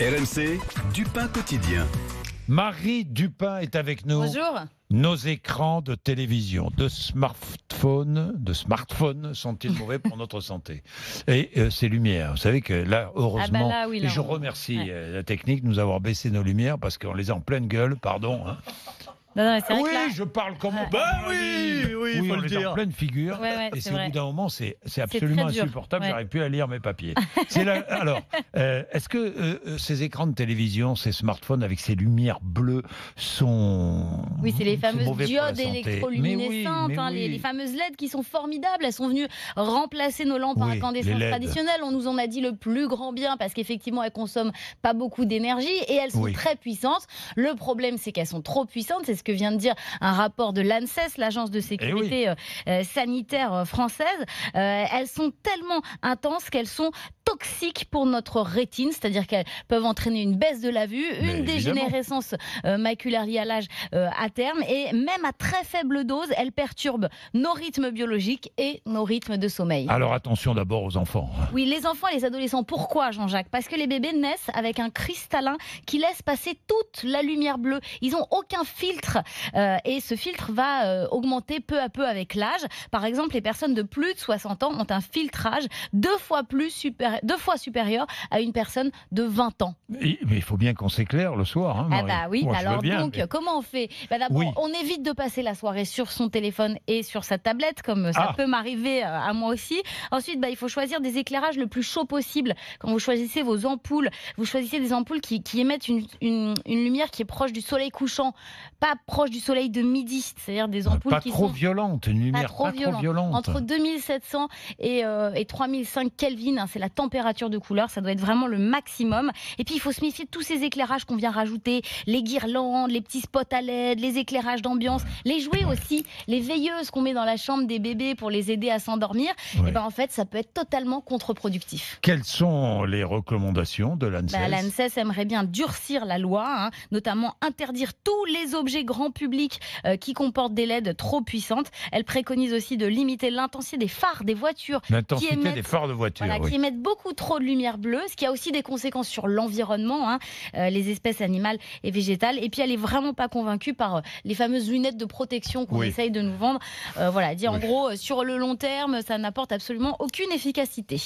RMC, Dupin quotidien. Marie Dupin est avec nous. Bonjour. Nos écrans de télévision, de smartphone sont-ils mauvais pour notre santé? Et ces lumières, vous savez que là, heureusement, là, oui, là, et je remercie la technique de nous avoir baissé nos lumières parce qu'on les a en pleine gueule, pardon. Hein. Non, mais c'est vrai Oui, que là... je parle comme... oui, faut on le les a dire. en pleine figure. Ouais, et c'est c'est au vrai. bout d'un moment, c'est absolument très dur. insupportable. Ouais. J'arrive plus à lire mes papiers. Alors, est-ce que ces écrans de télévision, ces smartphones avec ces lumières bleues sont... Oui, c'est les c'est fameuses mauvais pour la diodes santé? électroluminescentes, Mais oui. les fameuses LED qui sont formidables. Elles sont venues remplacer nos lampes à Oui, les incandescence LED. traditionnelles. On nous en a dit le plus grand bien parce qu'effectivement, elles consomment pas beaucoup d'énergie et elles sont très puissantes. Le problème, c'est qu'elles sont trop puissantes. C'est ce que vient de dire un rapport de l'ANSES, l'Agence de sécurité sanitaire française. Elles sont tellement intenses qu'elles sont toxiques pour notre rétine, c'est-à-dire qu'elles peuvent entraîner une baisse de la vue, une dégénérescence maculaire liée à l'âge à terme, et même à très faible dose, elles perturbent nos rythmes biologiques et nos rythmes de sommeil. Alors attention d'abord aux enfants. Oui, les enfants et les adolescents. Pourquoi, Jean-Jacques? Parce que les bébés naissent avec un cristallin qui laisse passer toute la lumière bleue. Ils n'ont aucun filtre et ce filtre va augmenter peu à peu avec l'âge. Par exemple, les personnes de plus de 60 ans ont un filtrage deux fois supérieur à une personne de 20 ans. Mais il faut bien qu'on s'éclaire le soir. Hein, Ah Marie. bah oui, Moi, je veux alors bien, donc mais- comment on fait? D'abord, Oui. on évite de passer la soirée sur son téléphone et sur sa tablette, comme ça peut m'arriver à moi aussi. Ensuite, il faut choisir des éclairages le plus chaud possible. Quand vous choisissez vos ampoules, vous choisissez des ampoules qui émettent une lumière qui est proche du soleil couchant, pas proche du soleil de midi. C'est-à-dire des ampoules pas qui trop sont violente, une lumière pas trop violente. entre 2700 et 3005 Kelvin, hein, c'est la température de couleur, ça doit être vraiment le maximum. Et puis il faut se méfier de tous ces éclairages qu'on vient rajouter, les guirlandes, les petits spots à LED, les éclairages d'ambiance, les jouets aussi, les veilleuses qu'on met dans la chambre des bébés pour les aider à s'endormir. Ouais. Et en fait, ça peut être totalement contre-productif. Quelles sont les recommandations de l'ANSES? L'ANSES aimerait bien durcir la loi, hein, notamment interdire tous les objets grand public qui comportent des LED trop puissantes. Elle préconise aussi de limiter l'intensité des phares des voitures L'intensité qui émettent, des phares de voiture. qui émettent beaucoup trop de lumière bleue, ce qui a aussi des conséquences sur l'environnement, hein, les espèces animales et végétales. Et puis elle est vraiment pas convaincue par les fameuses lunettes de protection qu'on essaye de nous vendre. En gros, sur le long terme, ça n'apporte absolument aucune efficacité.